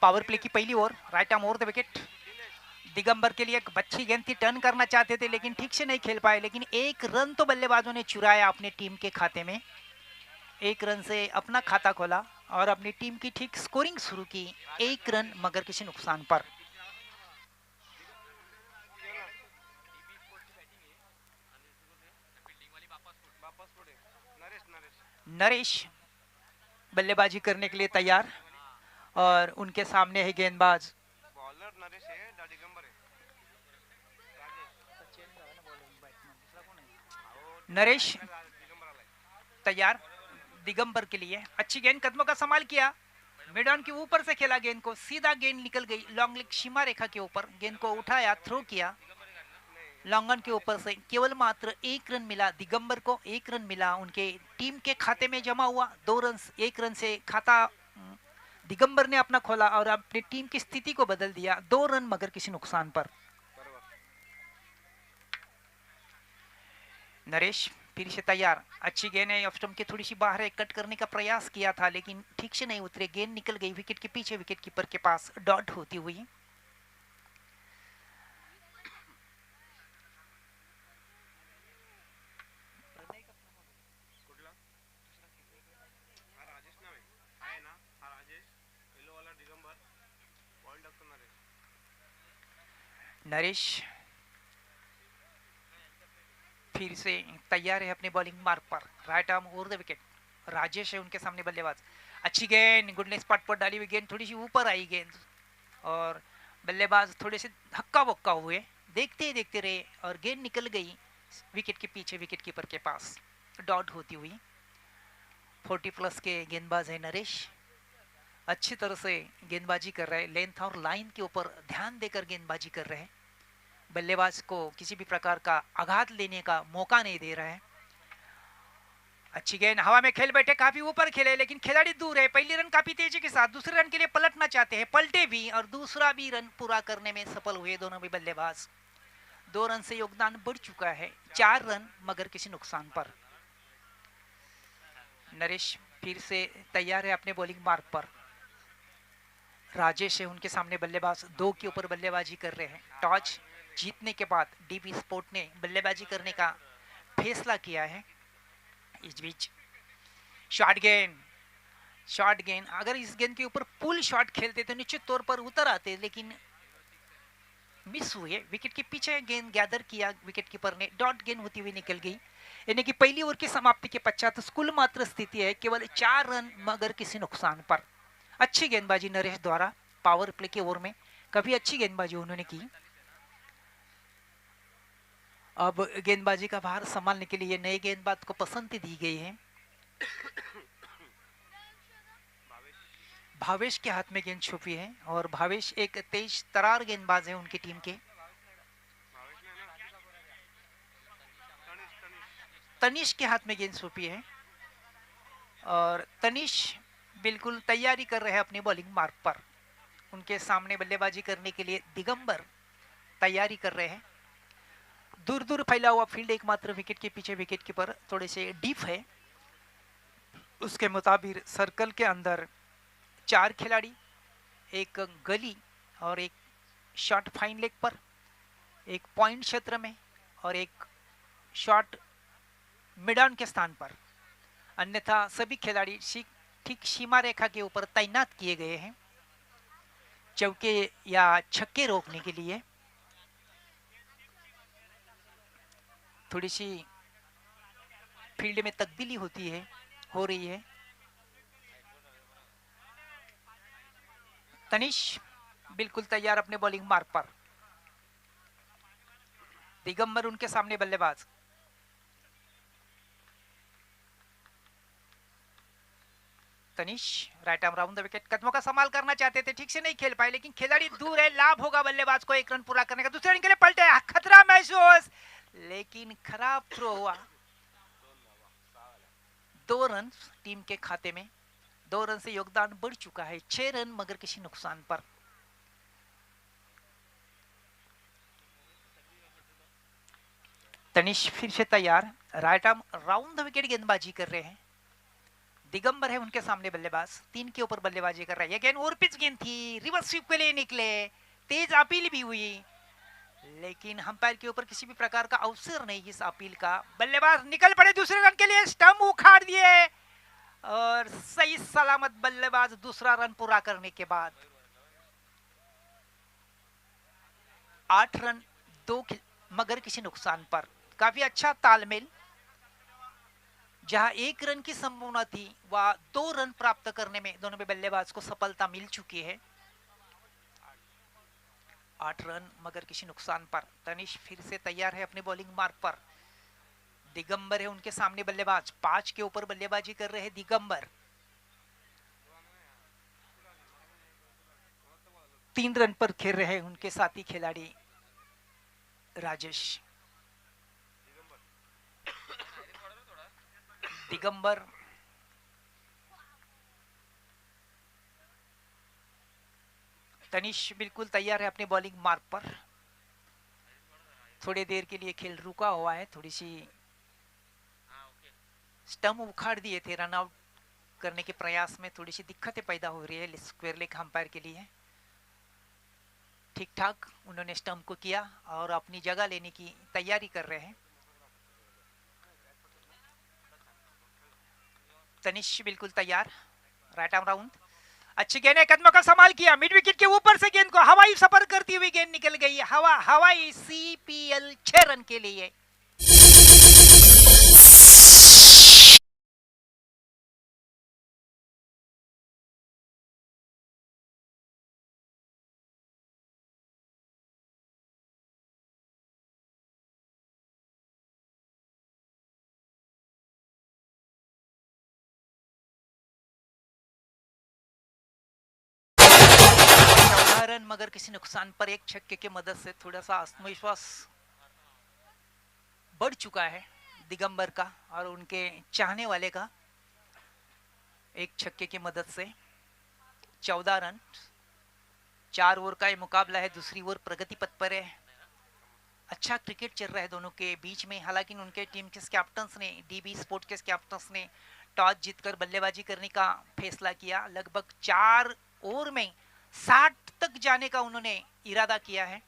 Power play की पहली over, right arm over the wicket. Digambar के लिए एक अच्छी गेंद थी, टर्न करना चाहते थे लेकिन ठीक से नहीं खेल पाए, लेकिन एक रन तो बल्लेबाजों ने चुराया अपने टीम के खाते में। एक रन से अपना खाता खोला और अपनी टीम की ठीक स्कोरिंग शुरू की, एक रन मगर किसी नुकसान पर। नरेश बल्लेबाजी करने के लिए तैयार और उनके सामने है गेंदबाज नरेश तैयार दिगंबर के लिए। अच्छी गेंद, कदमों का संभाल किया, मिड ऑन के ऊपर से खेला गेंद को, सीधा गेंद निकल गई लॉन्ग लेग सीमा रेखा के ऊपर। गेंद को उठाया, थ्रो किया लॉन्गन के ऊपर से। केवल मात्र एक रन मिला दिगंबर को, एक रन मिला उनके टीम के खाते में जमा हुआ। 2 रन, 1 रन से खाता दिगंबर ने अपना खोला और अपनी टीम की स्थिति को बदल दिया। 2 रन मगर किसी नुकसान पर। नरेश फिर से तैयार, अच्छी गेंद है, ऑफ स्टंप के थोड़ी सी बाहर है, कट करने का प्रयास किया था लेकिन ठीक से नहीं उतरे, गेंद निकल गई विकेट के पीछे, विकेट कीपर के पास डॉट होती हुई। नरेश फिर से तैयार है अपने बॉलिंग मार्क पर, right arm over the wicket. Rajesh है उनके सामने बल्लेबाज। अच्छी गेंद, गुडने स्पॉट पर डाली हुई गेंद, थोड़ी सी ऊपर आई गेंद और बल्लेबाज थोड़े से धक्का बक्का हुए, देखते ही देखते रहे और गेंद निकल गई विकेट के पीछे, विकेट कीपर के पास डॉट होती हुई। 40 प्लस के गेंदबाज है नरेश, अच्छी तरह से गेंदबाजी कर रहे हैं, लेंथ और लाइन के ऊपर ध्यान देकर गेंदबाजी कर रहे हैं, बल्लेबाज को किसी भी प्रकार का आघात लेने का मौका नहीं दे रहा है। अच्छी गेंद हवा में खेल बैठे, काफी ऊपर खेले लेकिन खिलाड़ी दूर है। पहली रन काफी तेजी के साथ, दूसरे रन के लिए पलटना चाहते हैं, पलटे भी और दूसरा भी रन पूरा करने में सफल हुए दोनों भी बल्लेबाज। 2 रन से योगदान बढ़ चुका है, 4 रन मगर किसी नुकसान पर। नरेश फिर से तैयार है अपने बॉलिंग मार्क पर। राजेश है उनके सामने बल्लेबाज, 2 के ऊपर बल्लेबाजी कर रहे हैं। टॉस जीतने के बाद डीबी स्पोर्ट ने बल्लेबाजी करने का फैसला किया है। इस बीच शॉर्ट गेंद, अगर इस गेंद के ऊपर पुल शॉट खेलते तो निश्चित तौर पर उतर आते, लेकिन मिस हुए, विकेट के पीछे गेंद गैदर किया विकेट कीपर ने, डॉट गेंद होती हुई निकल गई। यानी कि पहली ओवर की समाप्ति के पश्चात कुल मात्र स्थिति है केवल 4 रन मगर किसी नुकसान पर। अच्छी गेंदबाजी नरेश द्वारा पावर प्ले के ओवर में, काफी अच्छी गेंदबाजी उन्होंने की। अब गेंदबाजी का भार संभालने के लिए नए गेंदबाज को पसंद दी गई है। भावेश के हाथ में गेंद छुपी है और भावेश एक तेज तरार गेंदबाज है उनकी टीम के। तनिष के हाथ में गेंद छुपी है और तनिष बिल्कुल तैयारी कर रहे हैं अपने बॉलिंग मार्क पर। उनके सामने बल्लेबाजी करने के लिए दिगंबर तैयारी कर रहे हैं। दूर दूर फैला हुआ फील्ड, एकमात्र विकेट के पीछे विकेट कीपर थोड़े से डीप है, उसके मुताबिक सर्कल के अंदर 4 खिलाड़ी, एक गली और एक शॉट फाइन लेग पर, एक पॉइंट क्षेत्र में और एक शॉट मिड ऑन के स्थान पर। अन्यथा सभी खिलाड़ी ठीक सीमा रेखा के ऊपर तैनात किए गए हैं चौके या छक्के रोकने के लिए। थोड़ी सी फील्ड में तब्दीली हो रही है। तनिष बिल्कुल तैयार अपने बॉलिंग मार्क पर। दिगंबर उनके सामने बल्लेबाज। Tanish right arm round the wicket, कदमों का संभाल करना चाहते थे, ठीक से नहीं खेल पाए लेकिन खिलाड़ी दूर है, लाभ होगा बल्लेबाज को 1 रन पूरा करने का। दूसरे रन के लिए पलटे, खतरा महसूस लेकिन खराब थ्रो हुआ। 2 रन टीम के खाते में, 2 रन से योगदान बढ़ चुका है, 6 रन मगर किसी नुकसान पर। तनिष फिर से तैयार, right arm round the wicket गेंदबाजी कर रहे हैं। दिगंबर है उनके सामने बल्लेबाज, 3 के ऊपर बल्लेबाजी कर रहा है। ये गेंद ओवर पिच गेंद थी, रिवर्स स्वीप के लिए निकले, तेज अपील भी हुई, लेकिन अंपायर के ऊपर किसी भी प्रकार का अवसर नहीं इस अपील का। बल्लेबाज निकल पड़े दूसरे रन के लिए, स्टंप उखाड़ दिए और सही सलामत बल्लेबाज दूसरा रन पूरा करने के बाद 8 रन 2 मगर किसी नुकसान पर। काफी अच्छा तालमेल, जहां 1 रन की संभावना थी वह 2 रन प्राप्त करने में दोनों बल्लेबाज को सफलता मिल चुकी है। 8 रन मगर किसी नुकसान पर। तनिष फिर से तैयार है अपने बॉलिंग मार्क पर। दिगंबर है उनके सामने बल्लेबाज, 5 के ऊपर बल्लेबाजी कर रहे हैं दिगंबर। 3 रन पर खेल रहे हैं उनके साथी खिलाड़ी राजेश। दिगंबर तनिष बिल्कुल तैयार है अपने बॉलिंग मार्क पर। थोड़ी देर के लिए खेल रुका हुआ है, थोड़ी सी स्टंप उखाड़ दिए थे, रन आउट करने के प्रयास में थोड़ी सी दिक्कतें पैदा हो रही है स्क्वायर लेग अंपायर के लिए। ठीक ठाक उन्होंने स्टंप को किया और अपनी जगह लेने की तैयारी कर रहे हैं। तनिष बिल्कुल तैयार, राइट आर्म राउंड, अच्छी गेंद है, कदमों का संभाल किया, मिड विकेट के ऊपर से गेंद को हवाई सफर करती हुई गेंद निकल गई हवाई CPL 6 रन के लिए। रन मगर किसी नुकसान पर, 1 छक्के की मदद से थोड़ा सा आत्मविश्वास बढ़ चुका है दिगंबर का और उनके चाहने वाले का। 1 छक्के की मदद से 14 रन, 4 ओवर का ये मुकाबला है, दूसरी ओवर प्रगति पथ पर है। अच्छा क्रिकेट चल रहा है दोनों के बीच में। हालांकि उनके टीम के कैप्टन्स ने, DB स्पोर्ट के कैप्टन्स ने टॉस जीतकर बल्लेबाजी करने का फैसला किया। लगभग 4 ओवर में 60 तक जाने का उन्होंने इरादा किया है।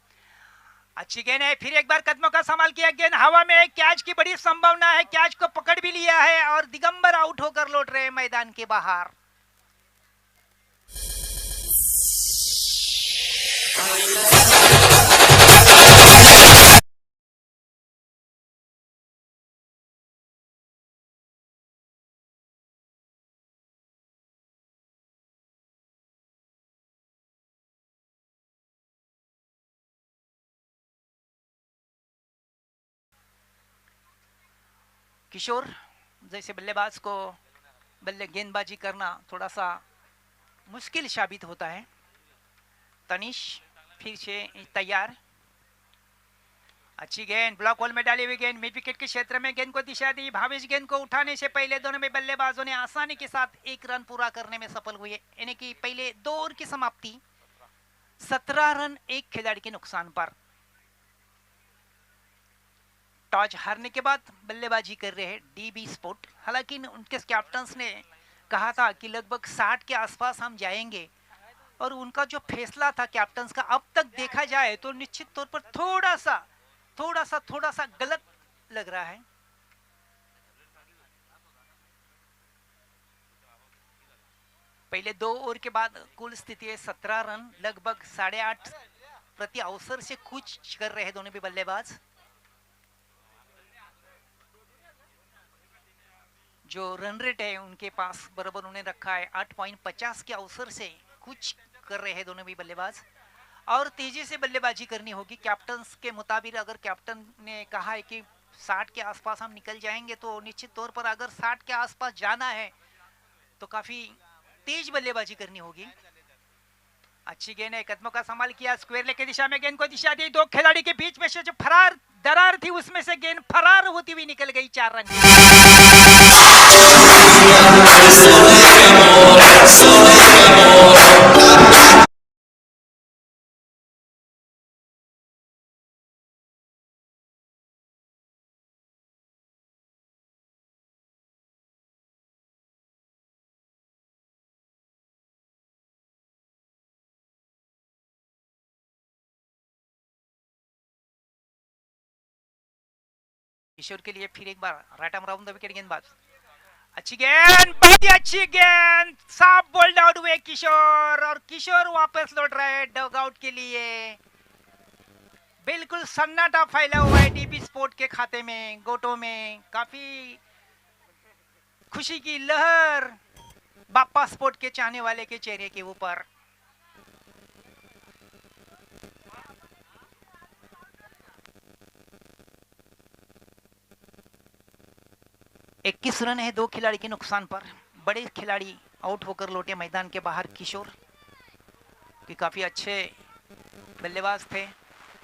अच्छी गेंद है, फिर एक बार कदमों का संभाल किया, गेंद हवा में, कैच की बड़ी संभावना है, कैच को पकड़ भी लिया है और दिगंबर आउट होकर लौट रहे हैं मैदान के बाहर। किशोर जैसे बल्लेबाज को गेंदबाजी करना थोड़ा सा मुश्किल साबित होता है। तनिष फिर से तैयार, अच्छी गेंद, ब्लॉक होल में डाली हुई गेंद, मिड विकेट के क्षेत्र में गेंद को दिशा दी। भावेश गेंद को उठाने से पहले दोनों में बल्लेबाजों ने आसानी के साथ 1 रन पूरा करने में सफल हुए, यानी कि पहले 2 ओवर की समाप्ति 17 रन 1 खिलाड़ी के नुकसान पर। टॉस हारने के बाद बल्लेबाजी कर रहे हैं DB स्पोर्ट। हालांकि उनके कैप्टन्स ने कहा था कि लगभग 60 के आसपास हम जाएंगे और उनका जो फैसला था कैप्टन्स का अब तक देखा जाए तो निश्चित तौर पर थोड़ा सा गलत लग रहा है। पहले 2 ओवर के बाद कुल स्थिति है 17 रन, लगभग 8.5 प्रति अवसर से कुछ कर रहे हैं दोनों भी बल्लेबाज। जो रन रेट है उनके पास बराबर उन्होंने रखा है 8.50 के अवसर से कुछ कर रहे हैं दोनों भी बल्लेबाज और तेजी से बल्लेबाजी करनी होगी। कैप्टन के मुताबिक अगर कैप्टन ने कहा है कि 60 के आसपास हम निकल जाएंगे तो निश्चित तौर पर अगर 60 के आसपास जाना है तो काफी तेज बल्लेबाजी करनी होगी। अच्छी गेंद है, कदमों का संभाल किया, स्क्वायर लेग की दिशा में गेंद को दिशा दी, 2 खिलाड़ी के बीच में से जो दरार थी उसमें से गेंद फरार होती हुई निकल गई 4 रन। किशोर के लिए फिर एक बार right arm round the wicket गेंदबाज, अच्छी गेंद, बहुत ही अच्छी गेंद, साफ बोल्ड आउट हुए किशोर, और किशोर वापस लौट रहे हैं डग आउट के लिए। बिल्कुल सन्नाटा फैला हुआ है डीबी स्पोर्ट के खाते में, गोटो में काफी खुशी की लहर बाप्पा स्पोर्ट के चाहने वाले के चेहरे के ऊपर। इक्कीस रन है 2 खिलाड़ी के नुकसान पर। बड़े खिलाड़ी आउट होकर लौटे मैदान के बाहर। किशोर कि काफी अच्छे बल्लेबाज थे।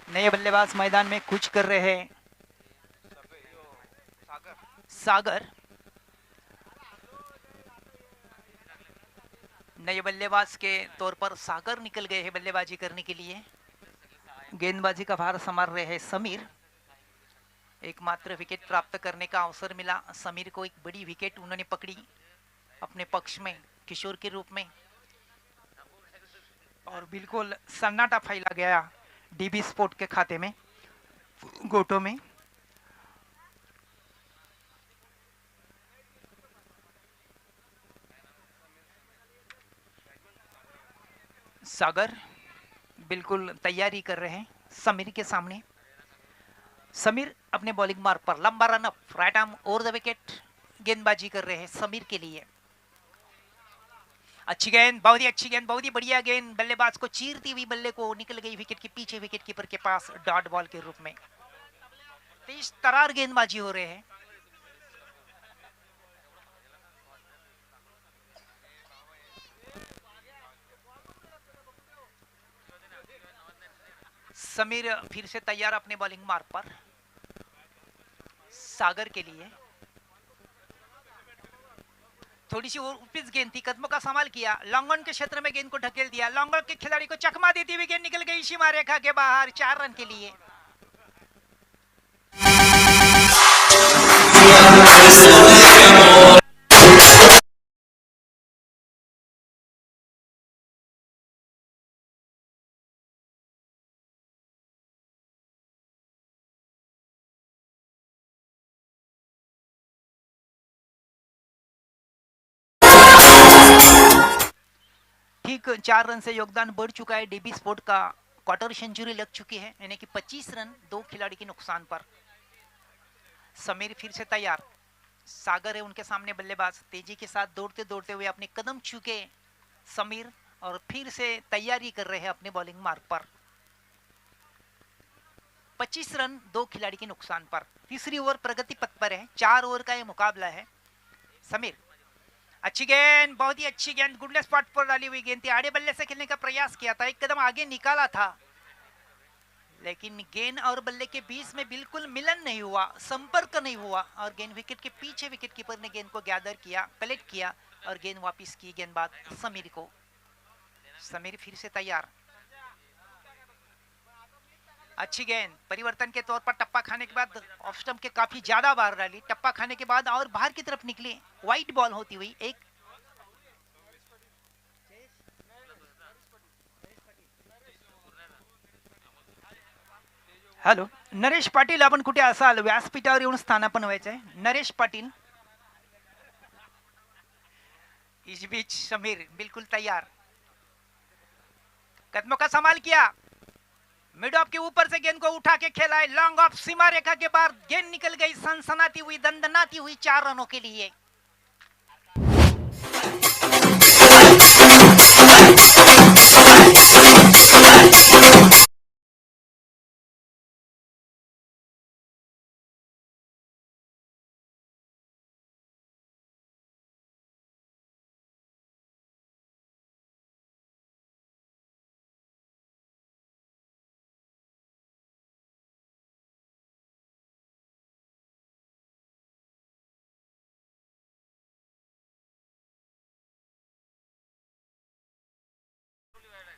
नए बल्लेबाज मैदान में कुछ कर रहे हैं। सागर नए बल्लेबाज के तौर पर सागर निकल गए हैं बल्लेबाजी करने के लिए। गेंदबाजी का भार संभाल रहे हैं समीर। एकमात्र विकेट प्राप्त करने का अवसर मिला समीर को। एक बड़ी विकेट उन्होंने पकड़ी अपने पक्ष में किशोर के रूप में, और बिल्कुल सन्नाटा फैला गया डीबी स्पोर्ट के खाते में, गोटो में। सागर बिल्कुल तैयारी कर रहे हैं समीर के सामने। समीर अपने बॉलिंग मार्ग पर लंबा run up, right arm over the wicket गेंदबाजी कर रहे हैं समीर के लिए। अच्छी गेंद, बहुत ही अच्छी गेंद, बहुत ही बढ़िया गेंद, बल्लेबाज को चीरती हुई बल्ले को निकल गई विकेट के पीछे, विकेट कीपर के पास डॉट बॉल के रूप में। तेज तरार गेंदबाजी हो रहे हैं। समीर फिर से तैयार अपने बॉलिंग मार्ग पर सागर के लिए। थोड़ी सी पिच गेंद थी, कदमों का संभाल किया, लॉन्ग ऑन के क्षेत्र में गेंद को ढकेल दिया, लॉन्ग ऑन के खिलाड़ी को चकमा देती हुई गेंद निकल गई सीमा रेखा के बाहर 4 रन के लिए। ठीक 4 रन से योगदान बढ़ चुका है डीबी स्पोर्ट का। क्वार्टर सेंचुरी लग चुकी है, यानी कि 25 रन 2 खिलाड़ी के नुकसान पर। समीर फिर से तैयार, सागर है उनके सामने बल्लेबाज। तेजी के साथ दौड़ते दौड़ते हुए अपने कदम चूके समीर, और फिर से तैयारी कर रहे हैं अपने बॉलिंग मार्ग पर। 25 रन 2 खिलाड़ी के नुकसान पर। तीसरी ओवर प्रगति पथ पर है, 4 ओवर का यह मुकाबला है। समीर, अच्छी गेंद, बहुत ही अच्छी गेंद, गुडलेस स्पॉट पर डाली हुई गेंद थी। आड़े बल्ले से खेलने का प्रयास किया था, एक कदम आगे निकाला था, लेकिन गेंद और बल्ले के बीच में बिल्कुल मिलन नहीं हुआ, संपर्क नहीं हुआ, और गेंद विकेट के पीछे विकेट कीपर ने गेंद को गैदर किया, कलेक्ट किया, और गेंद वापस की गेंदबाज समीर को। समीर फिर से तैयार, अच्छी गेंद, परिवर्तन के तौर पर टप्पा खाने के बाद ऑफ स्टंप के काफी ज्यादा बाहर डाली, टप्पा खाने के बाद और बाहर की तरफ निकली, वाइड बॉल होती हुई एक। हॅलो, नरेश पाटील, आपण कुठे असाल? व्यासपीठावर येऊन स्थानापन्न व्हायचंय. नरेश पाटील. इस बीच समीर बिल्कुल तैयार, कदमों का संभाल किया, मिड ऑफ के ऊपर से गेंद को उठा के खेला है, लॉन्ग ऑफ सीमा रेखा के बाहर गेंद निकल गई, सनसनाती हुई, दंदनाती हुई 4 रनों के लिए।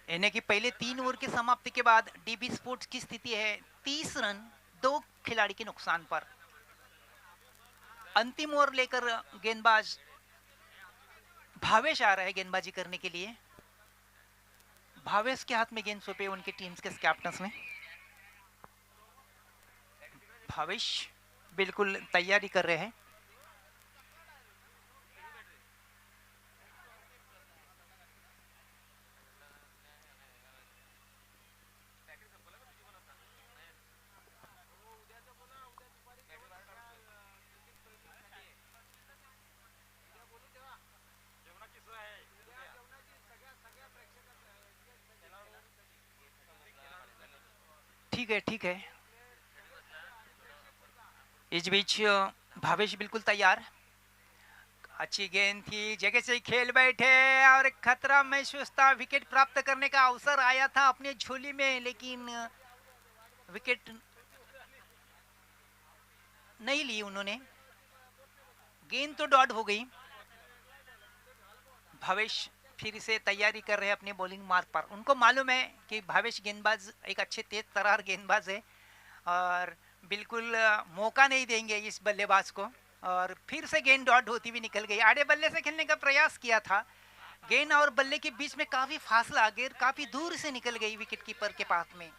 यानी कि पहले 3 ओवर की समाप्ति के बाद डीबी स्पोर्ट्स की स्थिति है 30 रन 2 खिलाड़ी के नुकसान पर। अंतिम ओवर लेकर गेंदबाज भावेश आ रहा है गेंदबाजी करने के लिए। भावेश के हाथ में गेंद सौंपे उनके टीम्स के कैप्टन ने। भावेश बिल्कुल तैयारी कर रहे हैं। ठीक है, ठीक है। इस बीच भावेश बिल्कुल तैयार। अच्छी गेंद थी, जगह से ही खेल बैठे और खतरा महसूस था। विकेट प्राप्त करने का अवसर आया था अपने झोली में, लेकिन विकेट नहीं ली उन्होंने। गेंद तो डॉट हो गई। भावेश फिर से तैयारी कर रहे हैं अपने बॉलिंग मार्ग पर। उनको मालूम है कि भावेश गेंदबाज एक अच्छे तेज तर्रार गेंदबाज है और बिल्कुल मौका नहीं देंगे इस बल्लेबाज को। और फिर से गेंद डॉट होती हुई निकल गई। आड़े बल्ले से खेलने का प्रयास किया था। गेंद और बल्ले के बीच में काफी फासला, गेंद काफी दूर से निकल गई विकेट कीपर के पास में।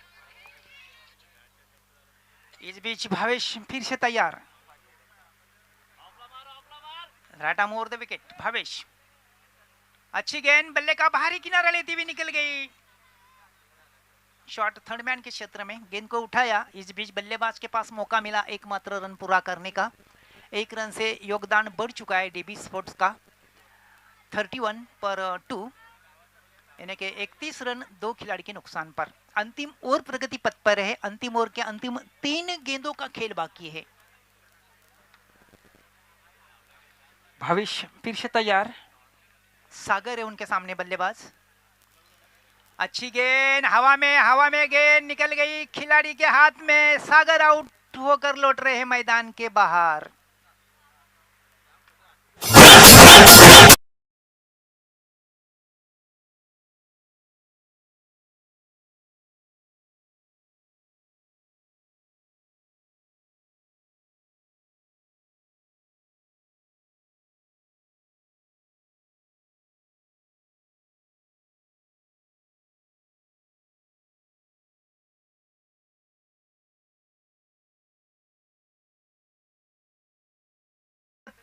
इस बीच भावेश फिर से तैयार। Right arm over the wicket. Bhavesh अच्छी गेंद, बल्ले का बाहरी किनारा लेती हुई निकल गई। शॉट थर्ड मैन के क्षेत्र में, गेंद को उठाया। इस बीच बल्लेबाज के पास मौका मिला एकमात्र रन पूरा करने का। 1 रन से योगदान बढ़ चुका है डीबी स्पोर्ट्स का 31 पर 2, यानी कि 31 रन 2 खिलाड़ी के नुकसान पर। अंतिम ओवर प्रगति पथ पर है। अंतिम ओवर के अंतिम 3 गेंदों का खेल बाकी है। भविष्य फिर से तैयार। सागर है उनके सामने बल्लेबाज। अच्छी गेंद, हवा में गेंद निकल गई खिलाड़ी के हाथ में। सागर आउट होकर लौट रहे हैं मैदान के बाहर।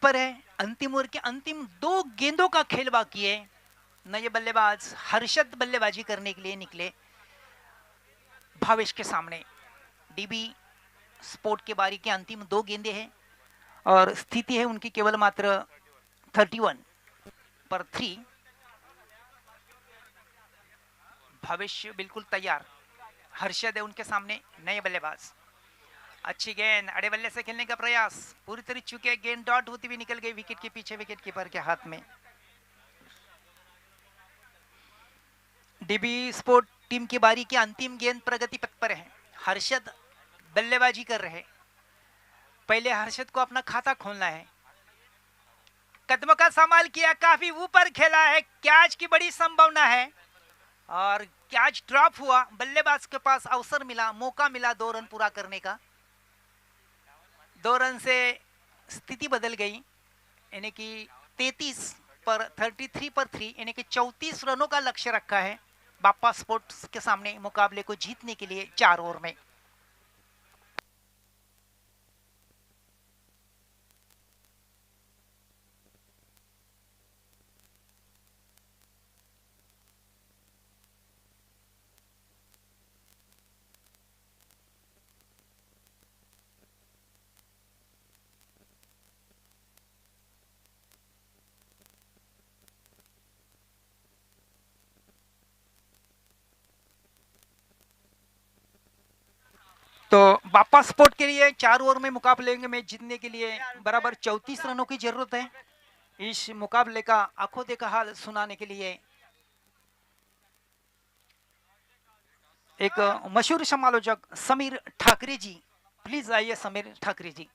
पर है अंतिम ओवर के अंतिम 2 गेंदों का खेल बाकी है। नए बल्लेबाज हर्षद बल्लेबाजी करने के लिए निकले भावेश के सामने। डीबी स्पोर्ट के बारी के अंतिम 2 गेंदे हैं और स्थिति है उनकी केवल मात्र 31 पर 3। भविष्य बिल्कुल तैयार। हर्षद है उनके सामने नए बल्लेबाज। अच्छी गेंद, अड़े बल्ले से खेलने का प्रयास, पूरी तरह चुके। गेंद डॉट होती हुई निकल गई विकेट के पीछे, विकेट कीपर के हाथ में। डीबी स्पोर्ट टीम की बारी की अंतिम गेंद प्रगति पथ पर है। हर्षद बल्लेबाजी कर रहे। पहले हर्षद को अपना खाता खोलना है। कदमों का संभाल किया, काफी ऊपर खेला है, कैच की बड़ी संभावना है और कैच ड्रॉप हुआ। बल्लेबाज के पास अवसर मिला, मौका मिला 2 रन पूरा करने का। 2 रन से स्थिति बदल गई, यानी कि 33 पर 3, यानी कि 34 रनों का लक्ष्य रखा है बापा स्पोर्ट्स के सामने मुकाबले को जीतने के लिए 4 ओवर में। तो बापा स्पोर्ट के लिए 4 ओवर में मुकाबले में जीतने के लिए बराबर 34 रनों की जरूरत है। इस मुकाबले का आंखों देखा हाल सुनाने के लिए एक मशहूर समालोचक समीर ठाकरे जी, प्लीज आइए समीर ठाकरे जी।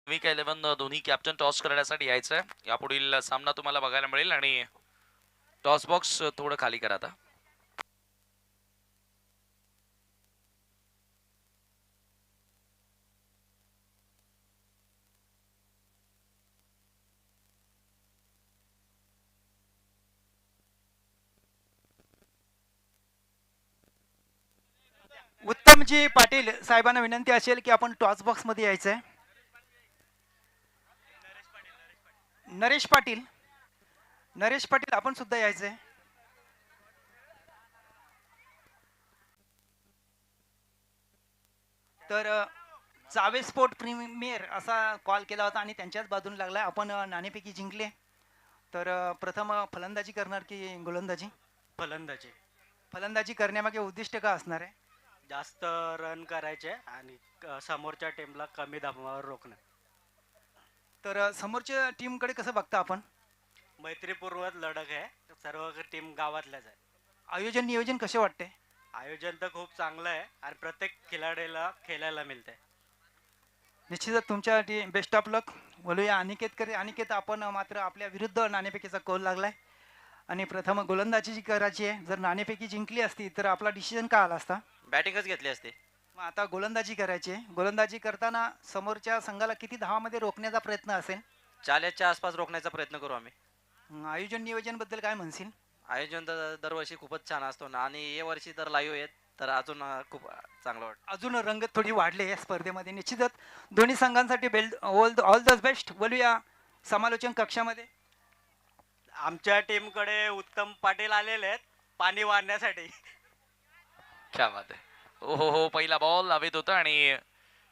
वीक 11 दोन्ही कॅप्टन टॉस करण्यासाठी यायचंय. यापुढील सामना तुम्हाला बघायला मिळेल आणि टॉस बॉक्स थोडं खाली करा आता. उत्तमजी पाटील साहेबांना विनंती असेल की आपण टॉस बॉक्स मध्ये यायचंय. नरेश पाटील, नरेश पाटील आपण सुद्धा यायचंय. तर चावे स्पोर्ट प्रीमियर असा कॉल केला होता आणि त्यांच्याच बाजूने लागला. आपण नाणेफेकी जिंकले. तर प्रथम फलंदाजी करणार की गोलंदाजी? फलंदाजी. फलंदाजी करण्यामागे उद्दिष्ट का असणार आहे? जास्त रन करायचे आणि समोरच्या टीमला कमी दाबावर रोखणं. तर समोरच्या टीमकडे कसं बघता आपण? मैत्रीपूर्वक लढत आहे. सर्व टीम गावातल्याच आहे. आयोजन नियोजन कसे वाटते? आयोजन तर खूप चांगलं आहे आणि प्रत्येक खिलाडीला खेळायला मिळते. निश्चितच तुमच्या बेस्ट ऑफ लक. बोलूया अनिकेत करे. अनिकेत, आपण मात्र आपल्या विरुद्ध नाणेफेकीचा कौल लागलाय आणि प्रथम गोलंदाजी जी करायची आहे. जर नाणेफेकी जिंकली असती तर आपला डिसिजन का आला असता? बॅटिंगच घेतली असते. मग आता गोलंदाजी करायची आहे. गोलंदाजी करताना समोरच्या संघाला किती धावामध्ये रोखण्याचा प्रयत्न असेल? 40च्या आसपास रोखण्याचा प्रयत्न करू आम्ही. आयोजन नियोजन बद्दल काय म्हणशील? आयोजन तर दरवर्षी खूपच छान असतो ना आणि या वर्षी तर लाईव्ह आहेत तर अजून खूप चांगलं वाटतं. अजून रंगत थोडी वाढली या स्पर्धेमध्ये. निश्चितच दोन्ही संघांसाठी ऑल द बेस्ट. बोलूया समालोचन कक्षामध्ये. आमच्या टीमकडे उत्तम पाटील आलेले आहेत पाणी वाढण्यासाठी. क्या बात आहे. हो हो, पहिला बॉल हवेत होता आणि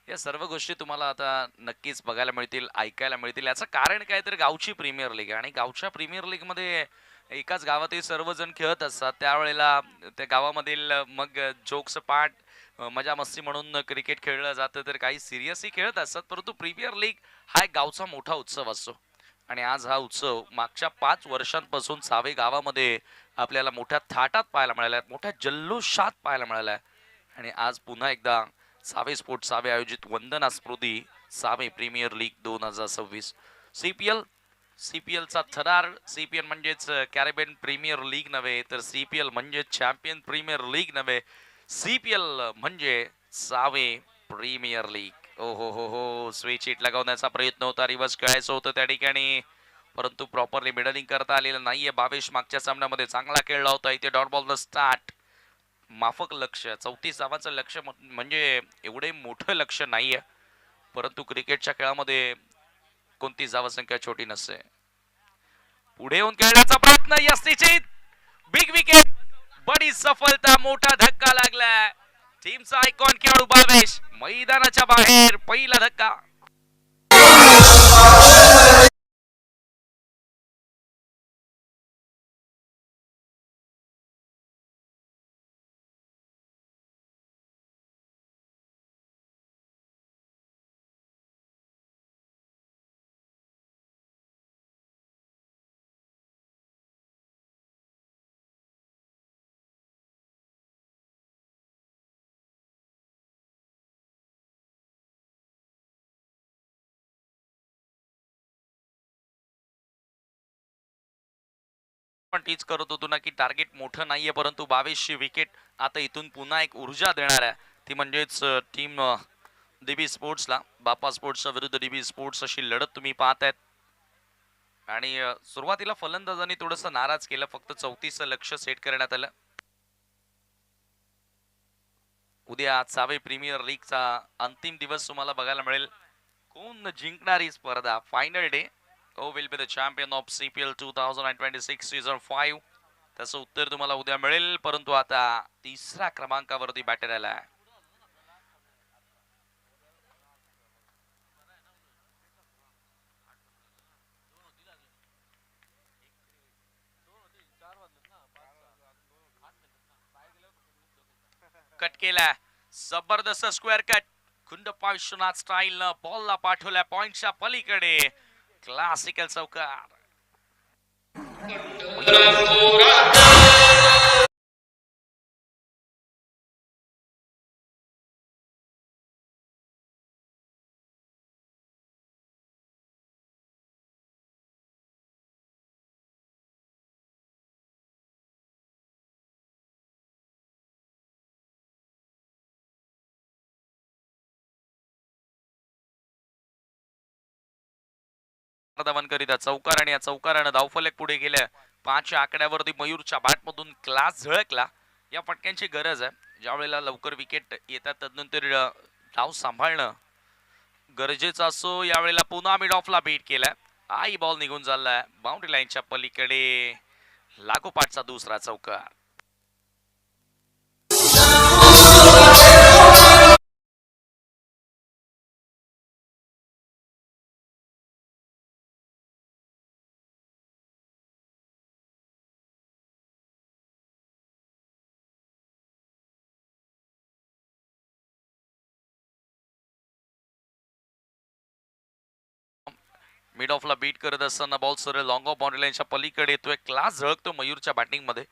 या सर्व गोष्टी तुम्हाला आता नक्कीच बघायला मिळतील, ऐकायला मिळतील. याचं कारण काय तर गावची प्रीमियर लीग आणि गावच्या प्रीमियर लीग मध्ये एकाच गावातील सर्वजण खेळत असतात. त्यावेळेला त्या गावामधील मग जोक्स पार्ट मजा मस्ती म्हणून क्रिकेट खेळलं जातं, तर काही सिरियसही खेळत असतात. परंतु प्रीमियर लीग हा एक गावचा मोठा उत्सव असतो आणि आज हा उत्सव मागच्या 5 वर्षांपासून सावे गावामध्ये आपल्याला मोठ्या थाटात पाहायला मिळाला, मोठ्या जल्लोषात पाहायला मिळाला आणि आज पुन्हा एकदा सावे स्पोर्ट सावे आयोजित वंदना स्मृती सावे प्रीमियर लीग 2026 सीपीएल. सीपीएलचा थरार. सीपीएल म्हणजेच कॅरेबियन प्रीमियर लीग नव्हे, तर सीपीएल म्हणजे चॅम्पियन प्रीमियर लीग नव्हे, सीपीएल म्हणजे सावे प्रीमियर लीग. ओ हो हो हो, स्विच हिट लगावण्याचा प्रयत्न होता, रिव्हर्स खेळायचं होतं त्या ठिकाणी, परंतु प्रॉपरली मिडलिंग करता आलेलं नाहीये. भावेश मागच्या सामन्यामध्ये चांगला खेळला होता. इथे डॉट बॉल द स्टार्ट. माफक लक्ष 34 धावांचं लक्ष म्हणजे एवढे मोठं लक्ष नाहीये, परंतु क्रिकेटच्या खेळामध्ये कोणती धावसंख्या छोटी नसते. पुढे येऊन खेळण्याचा प्रयत्न यस्तिचित. Big wicket. बडी सफलता. मोठा धक्का लागला. टीमचा आयकॉन खेळाडू भावेश मैदानाच्या बाहेर. पहिला धक्का. पण टीच करत होतो ना की टार्गेट मोठं नाहीये, परंतु 22ची विकेट आता इथून पुन्हा एक ऊर्जा देणार आहे. ती म्हणजेच टीम डीबी स्पोर्ट्सला. बापा स्पोर्ट्सच्या विरुद्ध डीबी स्पोर्ट्स अशी लढत तुम्ही पाहतायत आणि सुरुवातीला फलंदाजांनी थोडस नाराज केलं. फक्त 34 लक्ष सेट करण्यात आलं. उद्या सावे प्रीमियर लीगचा अंतिम दिवस तुम्हाला बघायला मिळेल. कोण जिंकणारी स्पर्धा. Final day. Who will be the champion of CPL 2026 season 5? त्याचं उत्तर तुम्हाला उद्या मिळेल. परंतु आता तिसऱ्या क्रमांकावरती बॅटर आलाय. कट केला. जबरदस्त स्क्वेअर कट. खुंडप्पा विश्वनाथ स्टाईल न बॉलला पाठवल्या पॉइंटच्या पलीकडे. क्लासिकल चौकार. धावांकरिता चौकार आणि या चौकारानं धावफलक पुढे गेल्या 5 आकड्यावरती मयूरच्या बॅटमधून क्लास झळकला. या फटक्यांची गरज आहे. ज्या वेळेला लवकर विकेट येतात तदनंतर धाव सांभाळणं गरजेचं असो. यावेळेला पुन्हा मिड ऑफला बीट केलाय. हाही बॉल निघून चाललाय बाउंड्री लाईनच्या पलीकडे. लागोपाठचा दुसरा चौकार. मिड ऑफला बीट करत असताना बॉल सरळ लॉंग ऑफ बाउंड्री लाईनच्या पलीकडे येतोय. क्लास झळकतो मयूरच्या बॅटिंग मध्ये.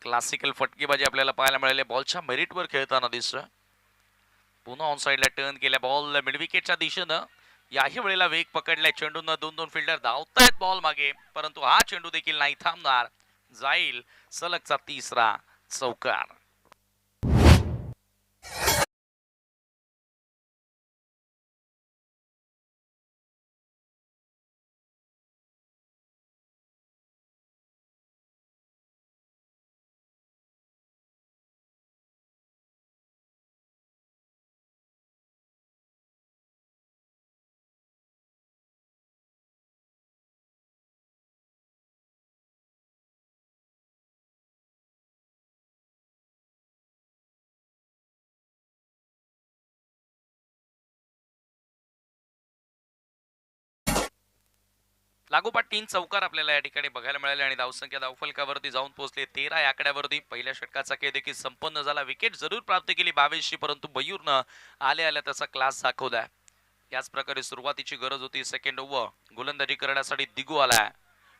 क्लासिकल फटकेबाजी आपल्याला पाहायला मिळाली. बॉलच्या मेरिटवर खेळताना दिसतोय. पुन्हा ऑन साइडला टर्न केल्या बॉल मिड विकेटच्या दिशेनं. याही वेळेला वेग पकडलाय चेंडूनं. 2-2 फिल्डर धावतायत बॉल मागे, परंतु हा चेंडू देखील नाही थांबणार. जाईल सलगचा तिसरा चौकार. लागोपाठ 3 चौकार आपल्याला या ठिकाणी बघायला मिळाले आणि धावसंख्या धावफलकावरती जाऊन पोहोचले 13 या आकड्यावरती. पहिल्या षटकाचा खेळ देखील संपन्न झाला. विकेट जरूर प्राप्त केली 22 परंतु मयूरनं आल्या आल्या त्याचा क्लास दाखवलाय. याच प्रकारे सुरुवातीची गरज होती. सेकंड ओव्हर गोलंदाजी करण्यासाठी दिगू आलाय.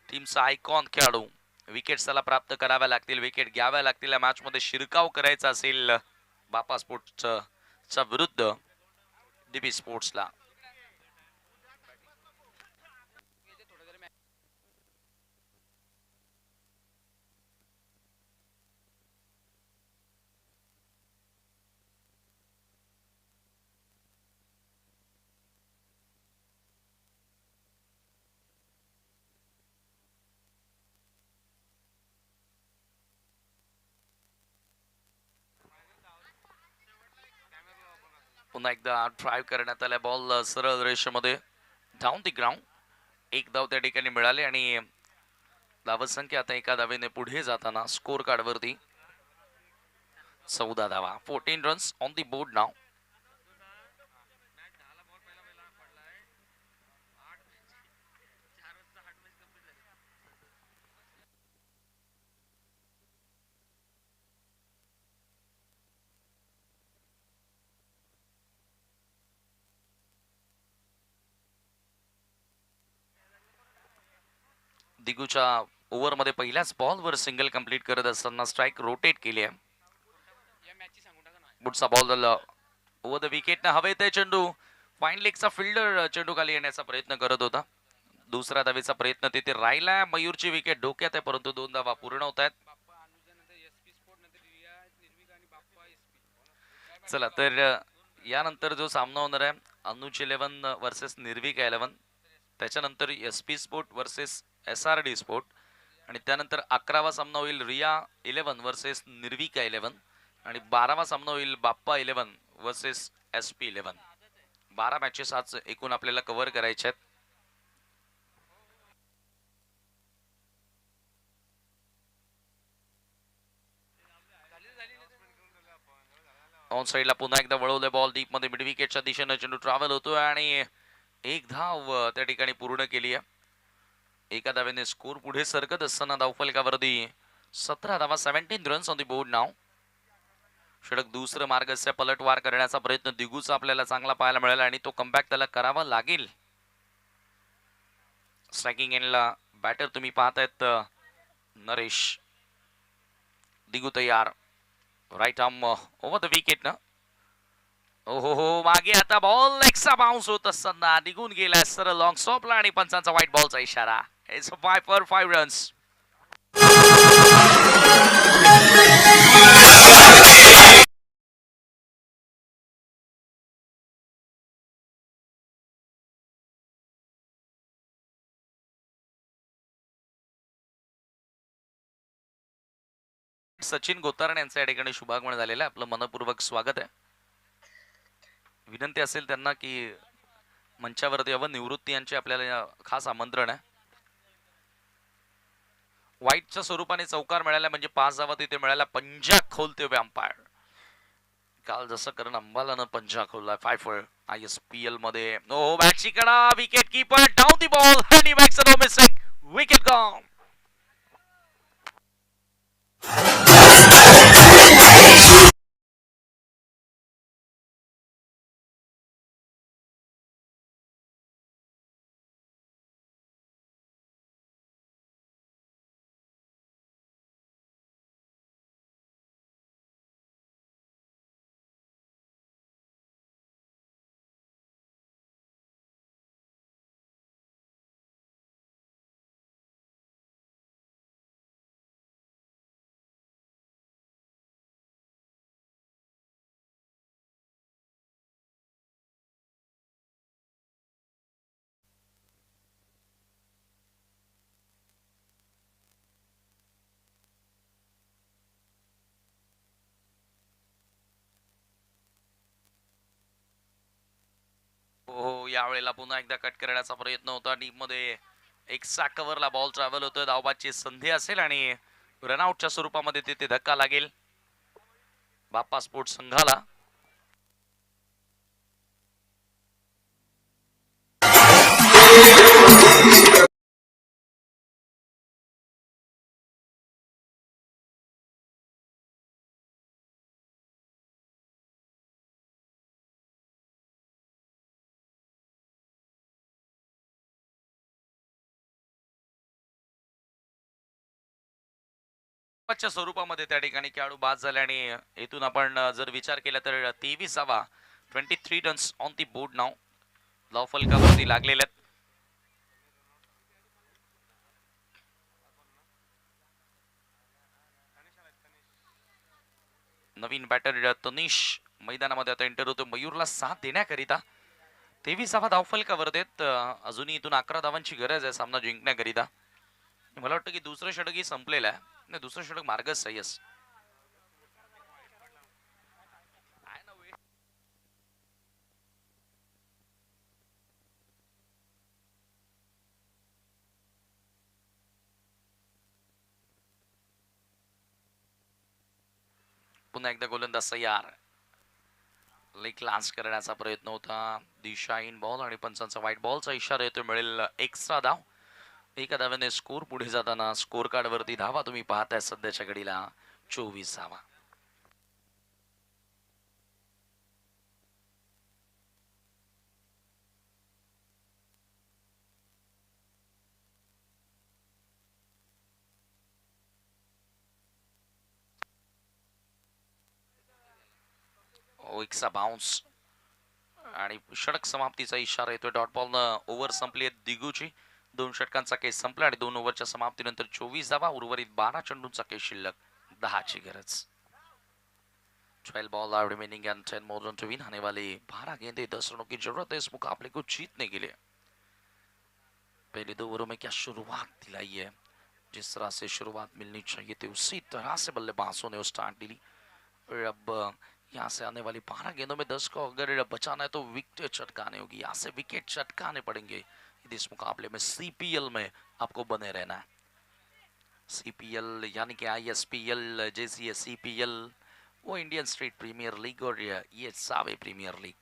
टीमचा आयकॉन खेळाडू. विकेट्स त्याला प्राप्त कराव्या लागतील, विकेट घ्याव्या लागतील. या मॅच मध्ये शिरकाव करायचा असेल बापा स्पोर्ट्सच्या विरुद्ध डीबी स्पोर्ट्सला. पुन्हा एकदा ड्राइव्ह करण्यात आला. बॉल सरळ रेषेमध्ये डाऊन द ग्राउंड. एक धाव त्या ठिकाणी मिळाली आणि धावसंख्या आता एका धावेने पुढे जाताना स्कोर कार्ड वरती 14 धावा. 14 रन्स ऑन द बोर्ड नाव. दिगूच्या ओव्हर मध्ये पहिल्याच बॉलवर सिंगल कंप्लीट करत असताना स्ट्राइक रोटेट केली आहे. बुटचा बॉल ओव्हर द विकेट ना हवेत आहे चेंडू. फाईन लेगचा फिल्डर चेंडू खाली येण्याचा प्रयत्न करत होता. दुसऱ्या धावेचा प्रयत्न तिथे राहिला. मयूरची विकेट डोक्यात आहे परंतु 2 धावा पूर्ण होत आहेत. चला तर यानंतर जो सामना होणार आहे अनुज 11 वर्सेस निर्विक 11. त्याच्यानंतर SP sport versus SRD sport आणि त्यानंतर 11वा सामना होईल रिया 11 वर्सेस निर्विका 11 आणि 12वा सामना होईल बाप्पा 11 वर्सेस SP 11. 12 मॅचेस आज एकूण आपल्याला कव्हर करायचे आहेत. ऑन साइडला पुन्हा एकदा वळवले बॉल डीप मध्ये मिड विकेटच्या दिशेने चेंडू ट्रॅव्हल होतोय आणि एक धाव त्या ठिकाणी पूर्ण केली आहे. एका धावेने स्कोर पुढे सरकत असताना धावफलकावरती 17 धावा 17 रन्स ऑन द बोर्ड नाव. षटक दुसरं मार्गस्य पलटवार करण्याचा प्रयत्न दिगूचा आपल्याला चांगला पाहायला मिळाला आणि तो कमबॅक त्याला करावा लागेल. स्ट्रायकिंग एंडला बॅटर तुम्ही पाहतायत नरेश. दिगू तयार. Right arm over the wicket ना. हो मागे आता बॉल एक्स्ट्रा बाउन्स होत असताना निघून गेला सरळ लॉंग स्टॉपला आणि पंचांचा व्हाईट बॉलचा इशारा. It's 5 for 5 runs. Sachin Gotarne यांचं या ठिकाणी शुभागमन झालेलं आहे. आपलं मनपूर्वक स्वागत आहे. विनंती असेल त्यांना की मंचावरती यावं. निवृत्ती यांचे आपल्याला खास आमंत्रण आहे. वाईटच्या स्वरूपाने चौकार मिळाला म्हणजे 5 धावा तिथे मिळाला. पंजा खोलते हुए अंपायर. काल जसं करण अंबालानं पंजा खोलला 5 फॉर ISPL मध्ये. नो बॅटची कडा, wicket keeper down the ball आणि makes no mistake, wicket gone. हो, यावेळेला पुन्हा एकदा कट करण्याचा प्रयत्न होता. टीम मध्ये एक कव्हरला बॉल ट्रॅव्हल होतोय. धावबाची संधी असेल आणि रनआउटच्या स्वरूपामध्ये तिथे धक्का लागेल बाप्पा स्पोर्ट्स संघाला. च्या स्वरूपामध्ये त्या ठिकाणी खेळाडू बाद झाले आणि इथून आपण जर विचार केला तर 23वा 23 रन्स ऑन दी बोर्ड नाव धाव फलकावरती लागलेले आहेत. नवीन बॅटर तनिष मैदानामध्ये आता एंटर होतो मयूरला साथ देण्याकरिता. 23वा धावफलकावर देत अजूनही इथून 11 धावांची गरज आहे सामना जिंकण्याकरिता. मला वाटतं की दुसरं षटकही संपलेलं आहे. नाही, दुसरं षटक मार्गच सयस. पुन्हा एकदा गोलंदाज तयार. लेग लांच करण्याचा प्रयत्न होता. दिशा इन बॉल आणि पंचांचा व्हाईट बॉलचा इशारा येतो. मिळेल एक्स्ट्रा धाव. एका धाव्याने स्कोर पुढे जाताना स्कोर कार्ड वरती धावा तुम्ही पाहताय सध्याच्या घडीला 24 धावा. एकचा बाउन्स आणि षटक समाप्तीचा इशारा येतोय. डॉट बॉल न ओव्हर संपली दिगूची. 2 षटकांचा केस संपला आणि 2 ओव्हरच्या समाप्तीनंतर 24 धावा. उर्वरित 12 चेंडूंचा केस शिल्लक. 10 ची गरज. 12 ball are remaining and 10 more run to win. आने वाले 12 गेंदें 10 रनों की जरूरत है इस मुकाबले को जीतने के लिए. पहले 2 ओवरों में क्या शुरुआत दिलाई है. जिस तरह से शुरुआत मिलनी चाहिए थी उसी तरह से बल्लेबाजों ने स्टार्ट दी. और अब यहाँ से आने वाली 12 गेंदों में 10 को अगर बचाना है तो विकेट चटकाने होगी. यहाँ से विकेट चटकाने पड़ेंगे इस मुकाबले में. CPL में आपको बने रहना है. CPL यानी कि ISPL जैसी है CPL, वो इंडियन स्टेट प्रीमियर लीग और ये सावे प्रीमियर लीग.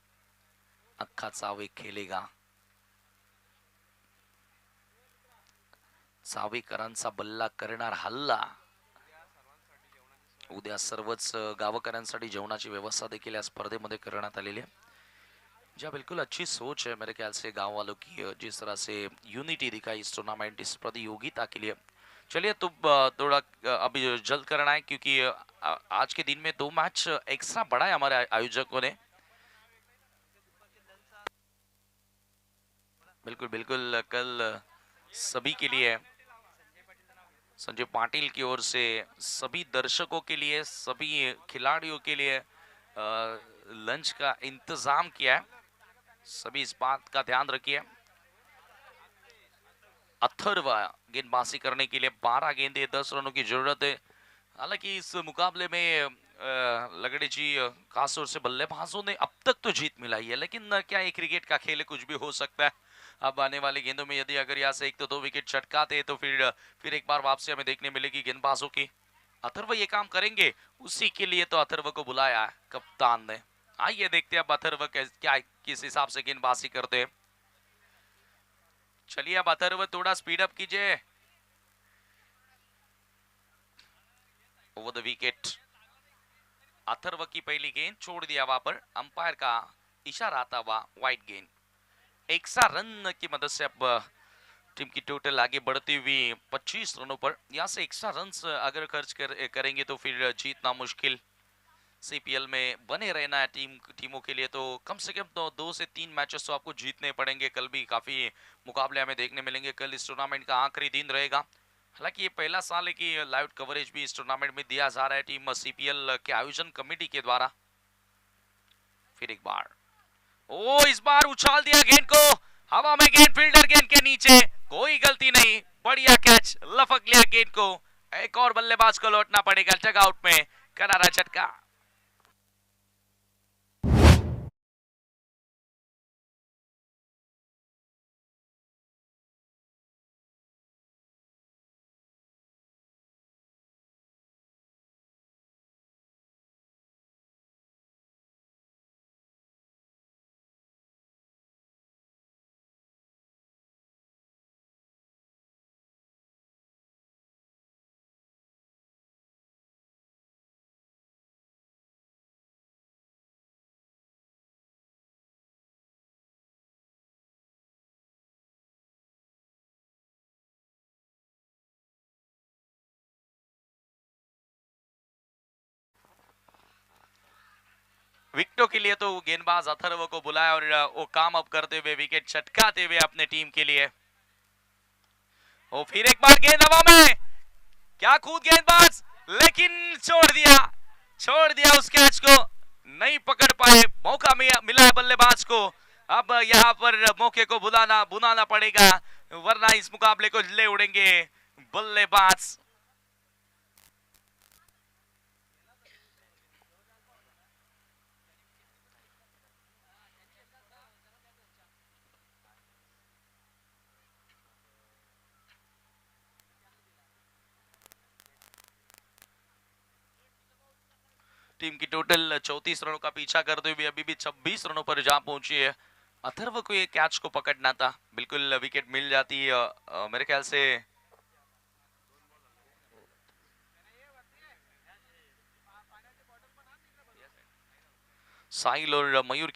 अक्खा सावे खेलेगा. सावेकरांचा बल्ला करणार हल्ला. उद्या सर्वच गावकऱ्यांसाठी जेवणाची व्यवस्था देखील या स्पर्धेमध्ये करण्यात आलेली आहे. जी बिल्कुल अच्छी सोच है मेरे ख्याल से गांव वालों की. जिस तरह से यूनिटी दिखाई इस टूर्नामेंट इस प्रतियोगिता के लिए. चलिए तो थोड़ा अभी जल्द करना है क्योंकि आज के दिन में 2 मैच एक्स्ट्रा बढ़ा है हमारे आयोजकों ने. बिल्कुल बिल्कुल कल सभी के लिए संजय पाटिल की ओर से सभी दर्शकों के लिए सभी खिलाड़ियों के लिए लंच का इंतजाम किया है. सभी इस बात का ध्यान रखिए. अथर्व गेंदबाजी करने के लिए 12 गेंदें 10 रनों की जरूरत है. हालांकि इस मुकाबले में लगड़े जी खास तौर से बल्लेबाजों ने अब तक तो जीत मिलाई है, लेकिन क्या ये क्रिकेट का खेल है, कुछ भी हो सकता है। अब आने वाली गेंदों में यदि अगर यहाँ से एक तो दो विकेट चटकाते तो फिर एक बार वापसी हमें देखने मिलेगी गेंदबाजों की। अथर्व ये काम करेंगे, उसी के लिए तो अथर्व को बुलाया है कप्तान ने। आइए देखते हैं अब अथर्व क्या किस हिसाब से गेंदबाजी करते हैं। चलिए अब अथर्व थोड़ा स्पीड अप कीजिए। ओवर द विकेट, अथर्व की पहली गेंद छोड़ दिया वहां पर, अंपायर का इशारा आता हुआ वाइड गेंद। एक्स्ट्रा रन की मदद से अब टीम की टोटल आगे बढ़ती हुई 25 रनों पर। यहाँ से एक्स्ट्रा रन अगर खर्च करेंगे तो फिर जीतना मुश्किल। सीपीएल में बने रहना है टीमों के लिए तो कम से कम तो 2 से 3 मैचेस तो आपको जीतने पड़ेंगे। कल भी काफी मुकाबले हमें देखने मिलेंगे। कल इस टूर्नामेंट का आखिरी दिन रहेगा। हालांकि ये पहला साल है कि लाइव कवरेज भी इस टूर्नामेंट में दिया जा रहा है टीम सीपीएल के आयोजन कमेटी के द्वारा। फिर एक बार इस बार उछाल दिया गेंद को हवा में, गेंद फील्डर गेंद के नीचे, कोई गलती नहीं, बढ़िया कैच, लपक लिया गेंद को। एक और बल्लेबाज को लौटना पड़ेगा डग आउट में, करारा झटका। विकेटों के लिए तो गेंदबाज अथर्व को बुलाया और वो काम अप करते हुए विकेट चटकाते हुए अपने टीम के लिए। और फिर एक बार गेंद हवा में, क्या कूद गेंदबाज, लेकिन छोड़ दिया उस कैच को, नहीं पकड़ पाए। मौका मिला है बल्लेबाज को, अब यहाँ पर मौके को बुलाना पड़ेगा, वरना इस मुकाबले को ले उड़ेंगे बल्लेबाज। टीम की टोटल 34 रनों का पीछा करते हुए अभी भी 26 रनों पर जा पहुंची है। अथर्व को ये कैच को पकड़ना था, बिल्कुल विकेट मिल जाती मेरे ख्याल से। साहिल और मयूर